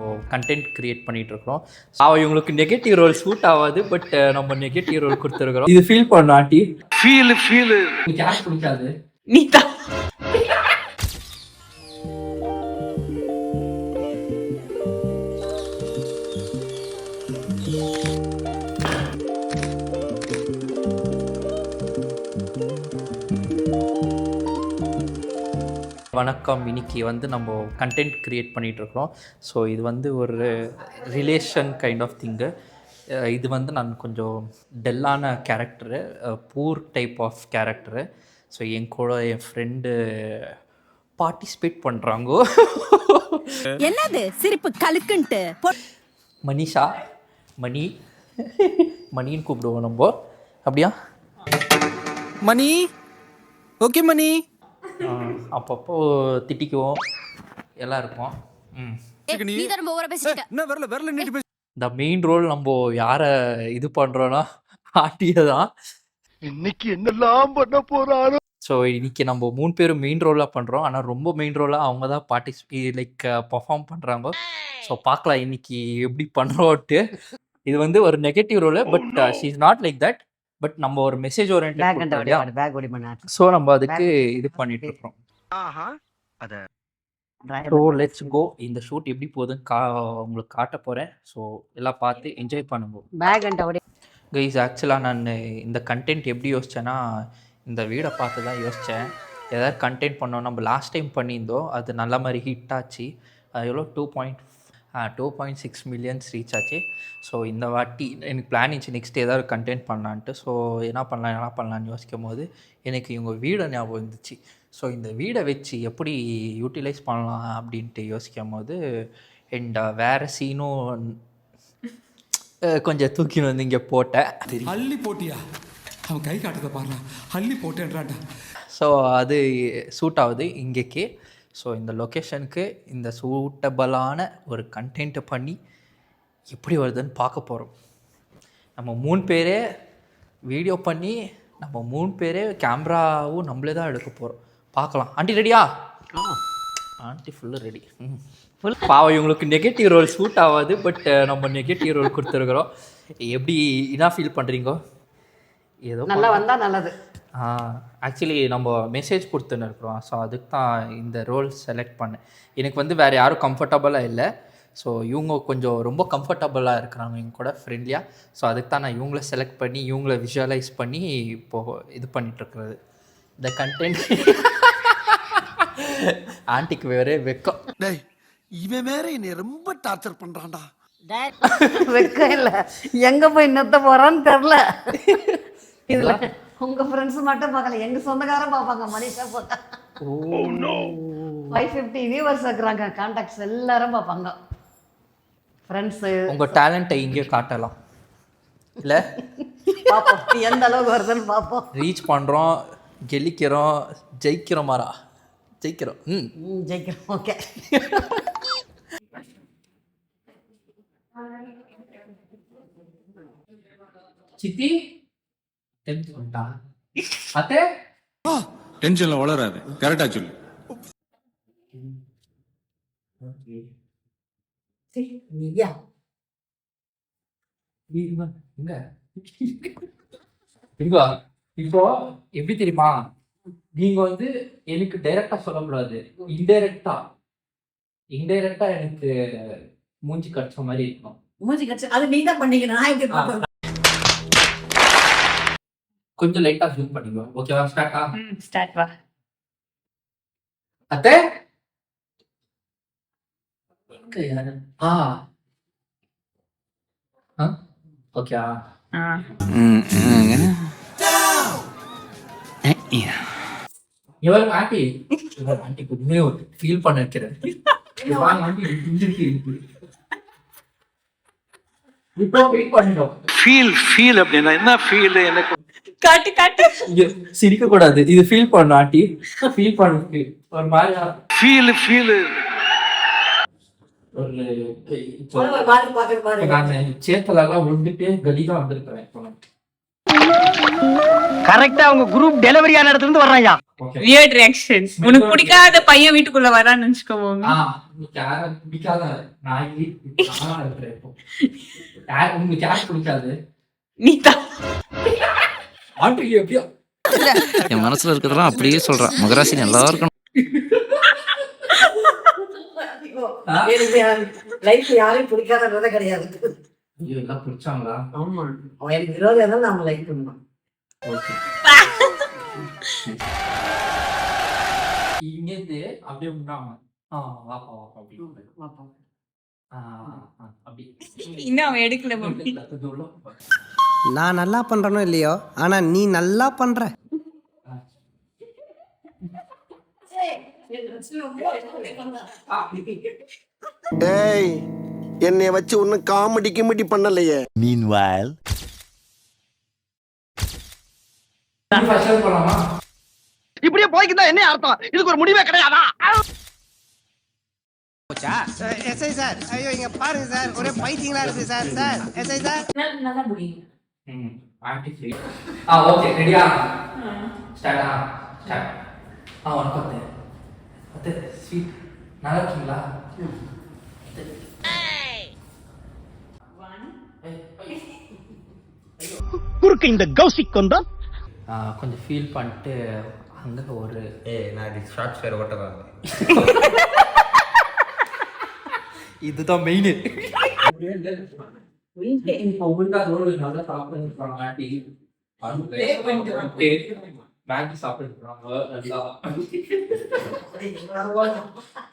நம்ம content create பண்ணிட்டு இருக்கோம். இவங்களுக்கு நெகட்டிவ் ரோல் சூட் ஆகாது, பட் நம்ம நெகட்டிவ் ரோல் கொடுத்துருக்குறோம். இது ஃபீல் பண்ண ஆண்டி ஃபீல் யாருக்கு பிடிக்காது? நீ தான். வணக்கம். இன்னைக்கு வந்து நம்ம கண்டென்ட் க்ரியேட் பண்ணிகிட்ருக்குறோம். ஸோ இது வந்து ஒரு ரிலேஷன் கைண்ட் ஆஃப் திங்கு. இது வந்து நான் கொஞ்சம் டெல்லான character, poor type of character. So என் கூட என் ஃப்ரெண்டு பார்ட்டிசிபேட் பண்ணுறாங்கோ. என்னது சிரிப்பு கலுக்குன்ட்டு? மனிஷா, மணின்னு கூப்பிடுவோம் நம்ம. அப்படியா மணி? ஓகே மணி. அப்பப்போ திட்டிக்குவோம், எல்லாம் இருக்கும். இந்த மெயின் ரோல் நம்ம யாரை இது பண்ணுறோன்னா ஆண்டியை தான். இன்னைக்கு என்னெல்லாம் பண்ண போறாரோ. ஸோ இன்னைக்கு நம்ம 3 பேரும் மெயின் ரோலாக பண்ணுறோம். ஆனால் ரொம்ப மெயின் ரோலாக அவங்க தான் பர்ஃபார்ம் பண்ணுறாங்க. ஸோ பார்க்கலாம் இன்னைக்கு எப்படி பண்ணுறோன்ட்டு. இது வந்து ஒரு negative role, but she is not like that. But நம்ம ஒரு மெசேஜ் ஓரியன்டட், ஸோ நம்ம அதுக்கு இது பண்ணிட்டு இருக்கோம். So let's go. இந்த ஷூட் எப்படி போகுதுன்னு உங்களுக்கு காட்ட போகிறேன். ஸோ எல்லாம் பார்த்து என்ஜாய் பண்ணுவோம். கைஸ், ஆக்சுவலாக நான் இந்த கண்டென்ட் எப்படி யோசித்தேன்னா, இந்த வீடை பார்த்து தான் யோசித்தேன். ஏதாவது கண்டென்ட் பண்ணோம். நம்ம லாஸ்ட் டைம் பண்ணியிருந்தோம், அது நல்ல மாதிரி ஹிட் ஆச்சு. எவ்வளோ 2.6 மில்லியன்ஸ் ரீச் ஆச்சு. ஸோ இந்த வாட்டி எனக்கு பிளான் இருந்துச்சு நெக்ஸ்ட் ஏதாவது கண்டென்ட் பண்ணலான்ட்டு. ஸோ என்ன பண்ணலான்னு யோசிக்கும் போது எனக்கு இவங்க வீடை ஞாபகம் இருந்துச்சு. ஸோ இந்த வீடை வச்சு எப்படி யூட்டிலைஸ் பண்ணலாம் அப்படின்ட்டு யோசிக்கும் போது அண்ட் வேறு சீனும் கொஞ்சம் தூக்கி வந்து இங்கே போட்டேன். அள்ளி போட்டியா? அவன் கை காட்டுறத பாருங்க, அள்ளி போட்டேன்றான்டா. ஸோ அது சூட் ஆகுது இங்கேக்கே. ஸோ இந்த லொக்கேஷனுக்கு இந்த சூட்டபிளான ஒரு கண்டென்ட்டை பண்ணி எப்படி வருதுன்னு பார்க்க போகிறோம். நம்ம 3 பேரே வீடியோ பண்ணி நம்ம 3 பேரே கேமராவும் நம்மளே தான் எடுக்க போகிறோம். பார்க்கலாம். ஆண்டி ரெடியா? Aunty full ready. பாவம் இவங்களுக்கு நெகட்டிவ் ரோல் சூட் ஆகாது, பட் நம்ம நெகட்டிவ் ரோல் கொடுத்துருக்குறோம். எப்படி என்ன ஃபீல் பண்ணுறீங்கோ? ஏதோ நல்லா வந்தால் நல்லது. ஆக்சுவலி நம்ம மெசேஜ் கொடுத்துன்னு இருக்கிறோம். ஸோ அதுக்கு தான் இந்த ரோல் செலக்ட் பண்ணேன். எனக்கு வந்து வேறு யாரும் கம்ஃபர்டபுளாக இல்லை. ஸோ இவங்க கொஞ்சம் ரொம்ப கம்ஃபர்டபுளாக இருக்கிறாங்க எங்க கூட, ஃப்ரெண்ட்லியாக. ஸோ அதுக்கு தான் நான் இவங்கள செலக்ட் பண்ணி இவங்கள விஷுவலைஸ் பண்ணி இப்போது இது பண்ணிகிட்ருக்குறது இந்த கண்டென்ட். ஆண்டிக்கு வேறே வெக்கம். இவன் வேற என்னை ரொம்ப டார்ச்சர் பண்றான்டா. வெக்கம் இல்லை, எங்கே போய் நிறுத்த போகிறான்னு தெரில. இதில் உங்கள் ஃப்ரெண்ட்ஸ் மட்டும் பார்க்கல, எங்கள் சொந்தக்காரன் பார்ப்பாங்க. மனிஷா போட்டா 550 வியூவர்ஸ் இருக்கிறாங்க, கான்டாக்ட்ஸ் எல்லாரும் பார்ப்பாங்க. ஃப்ரெண்ட்ஸு உங்கள் டேலண்ட்டை இங்கே காட்டலாம் இல்லை? பார்ப்போம் எந்த அளவுக்கு வருதுன்னு பார்ப்போம். ரீச் பண்ணுறோம், கெலிக்கிறோம், ஜெயிக்கிறோம். ஜெயிக்கிறோம். ஜெயிக்கிறோம். ஓகே. சித்தி அத்தே டென்ஷன்ல வளராது, கரெக்டா சொல்லு. இப்போ எப்படி தெரியுமா, நீங்க வந்து எனக்கு டைரக்டா சொல்ல முடியாது, இன்டைரக்டா எனக்கு மூஞ்சி கடிச்ச மாதிரி இருக்கணும். மூஞ்சி கடிச்சு அது நீ தான் பண்ணிக்கணும். கொஞ்சம் லைட்டா ஜூம் பண்ணிக்கோ. ஓகேவா? ஸ்டார்ட்டா? ஸ்டார்ட் வா. அத்தை யாரு? ஓகே. இவர் ஆண்டி உண்மையை ஃபீல் பண்ண வைக்கிறேன். இப்போ வெயிட் பண்ணிட்டோம். ஃபீல் அப்படின்னா என்ன ஃபீல்? எனக்கு காட்டு சிரிக்க கூடாது, இது ஃபீல் பண்ணணும் ஆண்டி. ஃபீல் பண்ணு ஒரு மாதிரி ஃபீல் ஒரு நான் சேத்தலாம் வந்துட்டு கலிதான் வந்திருக்கிறேன். கரெக்டா அவங்க குரூப் டெலிவரி ஆன இடத்துல இருந்து வர்றாயா. Weird reaction. உனக்கு பிடிக்காத பையன் வீட்டுக்குள்ள வரான்னு நினைச்சுக்கோ மாமி. பிடிக்காத நான் இருக்கிறேன் இப்போ. உங்களுக்கு யார் பிடிக்காது? நீ தான். ஆண்ட்ரிக்கு எப்படியா? என் மனசுல இருக்கிறதெல்லாம் அப்படியே சொல்றான். மகராசி நல்லா இருக்கணும். லைஃப் யாரையும் பிடிக்காதன்றதே கிடையாது. ஐயோ எல்லாம் பிடிச்சாங்களா? ஆமா, அவன் எனக்கு விரோதம் இருந்தாலும் நம்ம லைக் பண்ணணும். ஓகே. இங்கேருந்து அப்படியே உண்டாங்க. வாப்பா அப்படி. அப்படி. இன்னும் அவன் எடுக்கல மாமி. நான் நல்லா பண்றேனோ இல்லையோ, ஆனா நீ நல்லா பண்ற. டேய் என்னைய வச்சு ஒன்னும் காமெடி கிமெடி பண்ணலையே. Meanwhile, போலாமா? இப்படியே போய்க்கிட்டா என்ன அர்த்தம்? இதுக்கு ஒரு முடிவே கிடையாதா? எஸ்ஐ சார், ஐயோ இங்க பாருங்க சார், ஒரே பைத்தியங்களா இருக்கு சார். Sir SI sir. நல்லா முடியும். Aunty free. ஓகே ரெடியா? ஸ்டார்ட். வணக்கம். அது ஸ்வீட் நல்லா இருக்கீங்களா? குறுக்கு இந்த கௌசிக் கொண்டா கொஞ்சம் ஃபீல் பண்ணிட்டு அங்கே ஒரு நான் இது ஷார்ட் ஃபேர் ஓட்டறாங்க. இதுதான் மெயின். இப்போ உங்களுக்காக ஒரு நல்லா சாப்பிடுறாங்க ஆண்டி. மேகி சாப்பிடுறாங்க நல்லா.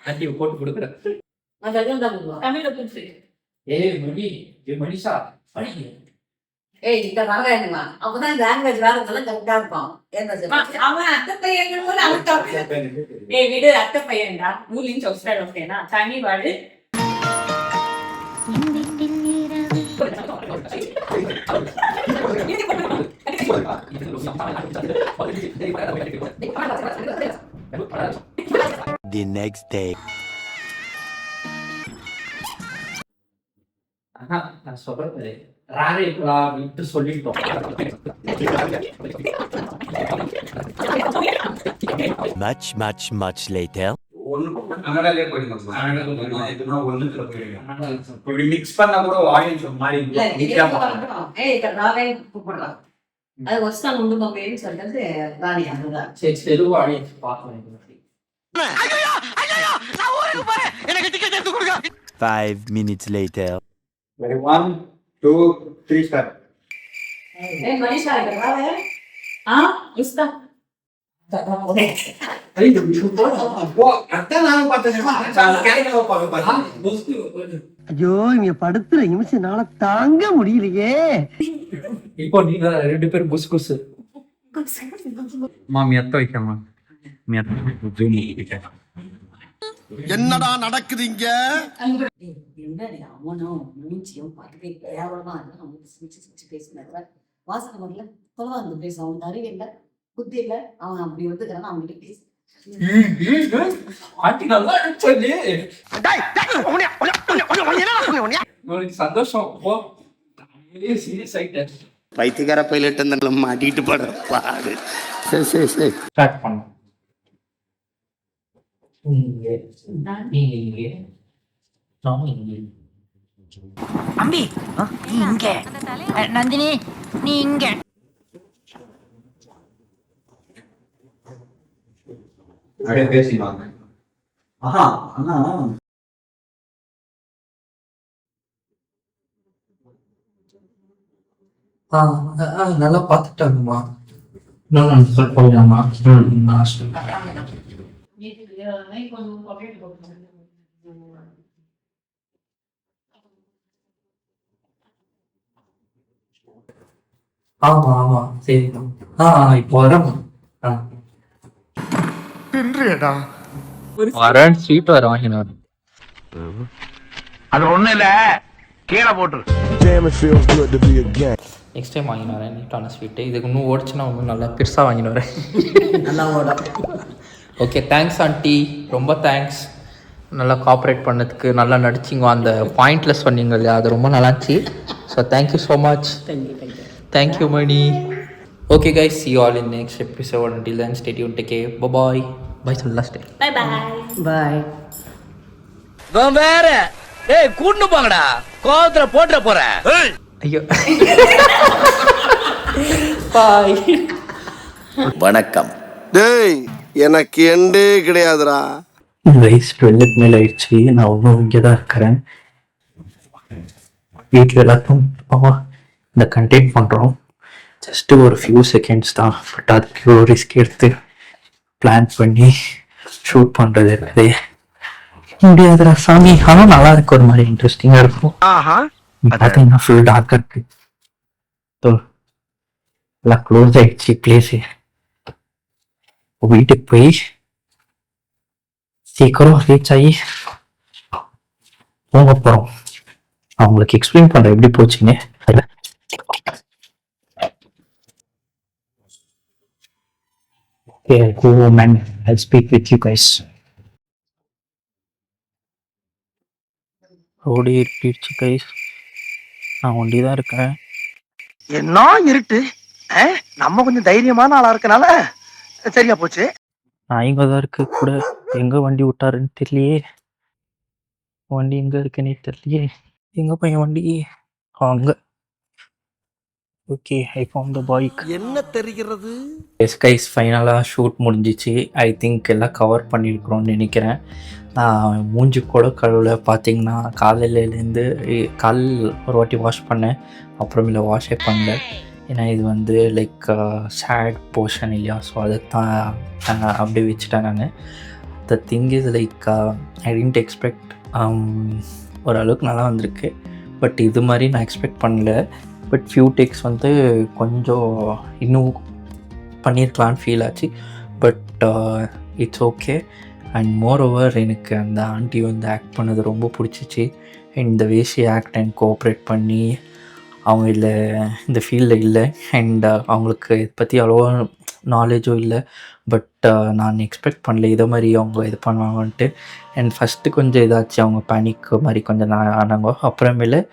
ஆண்டி போட்டு கொடுக்குறேன். தமிழ்ல பேசு. மணிஷா படிங்க. ஏய் இந்த நாராயணமா அப்பதான் லாங்குவேஜ் வேற கரெக்டா இருக்கும். அவன் அத்தை பையன் போது அவன் டாப். ஏய் விடு, அத்தை பையன்டா. மூலின் சொல்றாரு ஓகேனா? தனி வாடு. The next day. நான் சொல்றது ராரேக்குலா விட்டு சொல்லிட்டோம். Much later. மிக்ஸ் பண்ணா கூட ஆயில் மாதிரி அது வஸ்தான் உண்டு மொபைல்னு சொல்றது ராணி அதுதான். சரி ஆடியன்ஸ் பார்க்கணும். 5 minutes later. 1 2 3 ஸ்டார்ட். ஏய் மனிஷா இருக்கறாவே உஸ்தா ஐயோ இங்க படுத்துற நிமிஷம்னால தாங்க முடியலையே. இப்போ நீங்க 2 பேரும் குஸ் குஸ். மாமி அத்த வைக்கமா. என்னடா நடக்குது இங்க? என்னடி அவனும் மூஞ்சியும் பார்த்துட்டே கேவலமா இருந்தா அவங்க சிரிச்சு பேசினாங்க. வாசனை வரல தொலைவா இருந்து பேச அவனுக்கு அறிவு இல்லை புத்தி இல்லை. அவன் அப்படி வந்துக்கிறான் அவங்ககிட்ட பேசி ஆண்டி நல்லா சொல்லி உங்களுக்கு சந்தோஷம். சீரியஸ் ஆயிட்டேன். பைத்தியக்கார பைலட் அந்த மாட்டிட்டு படுற பாடு. சரி ஸ்டார்ட் பண்ணு. நீங்க இங்கே நாம இங்கே. அம்பி நீ இங்க, நந்தினி நீ இங்க. அப்படியே பேசிடுவாங்க. அண்ணா நல்லா பார்த்துட்டாங்கம்மா. நான் சொல்ல போயிடாமா? ஆமா சரி. இப்போ வரேன். வரேன் ஸ்வீட் வர வாங்கினார். அது ஒண்ணு இல்ல, கீழே போட்டு. நெக்ஸ்ட் டைம் வாங்கினு வரேன் நீட்டான ஸ்வீட்டு. இதுக்கு இன்னும் ஓடிச்சுன்னா இன்னும் நல்லா பெருசாக வாங்கினு வரேன். நல்லா ஓடும். ஓகே தேங்க்ஸ் ஆண்டி, ரொம்ப தேங்க்ஸ். நல்லா கோஆப்ரேட் பண்ணதுக்கு, நல்லா நடிச்சிங்க. அந்த பாயிண்டில் சொன்னீங்க இல்லையா, அது ரொம்ப நல்லாச்சு. So thank you so much. Thank you Mani. Okay guys, see you all in next episode. Until then, stay tuned. Take care. Bye. Bye till last day. Bye bye. Bye. வேற ஏய் கூட்டு போங்கடா, கோவத்துல போட்டுற போறேன். ஐயோ. பாய். வணக்கம். டேய் எனக்கு எண்டே கிடையாதுடா. கைஸ் 12 மேல் ஆயிடுச்சு. நான் ஒன்றும் இங்கே தான் இருக்கிறேன். வீட்டில் எல்லாத்தையும் இந்த கண்டெக்ட் பண்ணுறோம். ஜஸ்ட்டு ஒரு ஃபியூ செகண்ட்ஸ் தான், பட் அதுக்கு ஒரு ரிஸ்க் எடுத்து பிளான் பண்ணி ஷூட் பண்ணுறது இருக்குது. முடியாதுடா சாமி. ஆனால் நல்லா இருக்கு, ஒரு மாதிரி இன்ட்ரெஸ்டிங்காக இருக்கும். பார்த்தீங்கன்னா ஃபுல் டார்க்காக இருக்கு. ஸோ எல்லாம் க்ளோஸ் ஆயிடுச்சு பிளேஸு. வீட்டுக்கு போய் சீக்கிரம் ரீச் ஆகி போக போகிறோம். அவங்களுக்கு எக்ஸ்பிளைன் பண்ணுறேன் எப்படி போச்சுன்னு. Okay, go man. I'll speak with you guys. Road இருப்பிடுச்சு கைஸ். நான் ஒண்டி தான் இருக்கேன். என்ன இருட்டு, நம்ம கொஞ்சம் தைரியமான ஆளா இருக்கனால சரியா போச்சு. நான் இங்கே தான் இருக்கு கூட. எங்கே வண்டி விட்டாருன்னு தெரியலையே. வண்டி எங்கே இருக்குன்னே தெரியலையே. எங்கே பையன் வண்டி? அங்கே. Okay, I found the bike. என்ன தெரிகிறது? எஸ் கைஸ், ஃபைனலாக ஷூட் முடிஞ்சிச்சு. ஐ திங்க் எல்லாம் கவர் பண்ணியிருக்கிறோன்னு நினைக்கிறேன். நான் மூஞ்சி கூட கழுவில் பார்த்தீங்கன்னா காலையிலேருந்து கால் ஒரு வாட்டி வாஷ் பண்ணேன், அப்புறமேல வாஷே பண்ணல. ஏன்னா இது வந்து லைக் சேட் போர்ஷன் இல்லையா, ஸோ அதுக்கு தான் அப்படியே வச்சுட்டேன் நான். The thing is like I didn't expect. ஓரளவுக்கு நல்லா வந்திருக்கு, பட் இது மாதிரி நான் எக்ஸ்பெக்ட் பண்ணல. பட் ஃபியூ டேக்ஸ் வந்து கொஞ்சம் இன்னும் பண்ணியிருக்கலான்னு ஃபீல் ஆச்சு. But it's okay. And more over எனக்கு அந்த ஆண்டி வந்து ஆக்ட் பண்ணது ரொம்ப பிடிச்சிச்சு. இந்த வேஷி ஆக்ட் அண்ட் கோஆப்ரேட் பண்ணி அவங்க இல்லை இந்த ஃபீல்டில் இல்லை. அண்ட் அவங்களுக்கு இதை பற்றி அவ்வளோவா நாலேஜும் இல்லை. பட் நான் எக்ஸ்பெக்ட் பண்ணல இதை மாதிரி அவங்க இது பண்ணுவாங்கன்ட்டு. அண்ட் ஃபஸ்ட்டு கொஞ்சம் இதாச்சு, அவங்க பேனிக் மாதிரி கொஞ்சம் ஆனாங்க. அப்புறமேல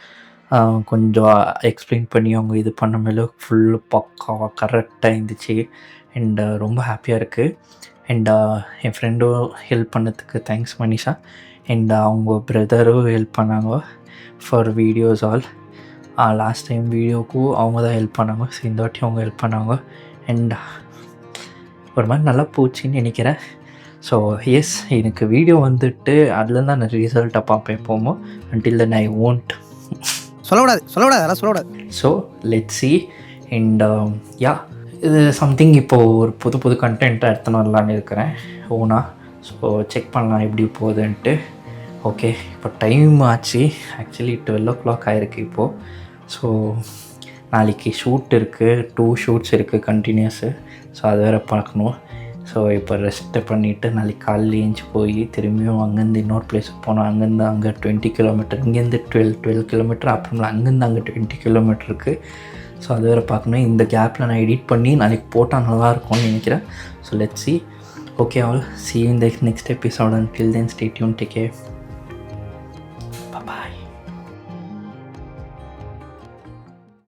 கொஞ்சம் எக்ஸ்பிளைன் பண்ணி அவங்க இது பண்ண மேலே ஃபுல்லு பக்காவாக கரெக்டாக இருந்துச்சு. அண்ட் ரொம்ப ஹாப்பியாக இருக்குது. அண்ட் என் ஃப்ரெண்டும் ஹெல்ப் பண்ணதுக்கு தேங்க்ஸ் மனிஷா. அண்ட் அவங்க பிரதரும் ஹெல்ப் பண்ணாங்க for videos all. Last time வீடியோக்கும் அவங்க தான் ஹெல்ப் பண்ணாங்க, ஸோ இந்த வாட்டி அவங்க ஹெல்ப் பண்ணாங்க. அண்ட் ஒரு மாதிரி நல்லா போச்சுன்னு நினைக்கிறேன். ஸோ எஸ், எனக்கு வீடியோ வந்துட்டு அதில் தான் நான் ரிசல்ட்டை பார்ப்பேன் எப்போமோ. அன்டில் தென் ஐ ஓன்ட் சொல்லக்கூடாது அதெல்லாம் சொல்லக்கூடாது. So let's see. And yeah, இது சம்திங் இப்போது ஒரு புது கண்டென்ட்டாக எடுத்துன்னு வரலான்னு இருக்கிறேன் ஓனா. ஸோ செக் பண்ணலாம் எப்படி போகுதுன்ட்டு. ஓகே, இப்போ டைம் ஆச்சு. ஆக்சுவலி 12 o'clock ஆகிருக்கு இப்போது. ஸோ நாளைக்கு ஷூட் இருக்குது, 2 ஷூட்ஸ் இருக்குது கண்டினியூஸு. ஸோ அது வேறு பார்க்கணும். ஸோ இப்போ ரெஸ்ட்டு பண்ணிவிட்டு நாளைக்கு காலையில் ஏஞ்சி போய் திரும்பியும் அங்கேருந்து இன்னொரு பிளேஸுக்கு போனோம். அங்கேருந்து அங்கே 20 kilometer, இங்கேருந்து 12 kilometer, அப்புறமேல அங்கேருந்து அங்கே 20 kilometer இருக்குது. ஸோ அது வேறு பார்க்கணும். இந்த கேப்பில் நான் எடிட் பண்ணி நாளைக்கு போட்டால் நல்லாயிருக்கும்னு நினைக்கிறேன். So let's see. Okay all, see you in the next episode. Until then, stay tuned, take care.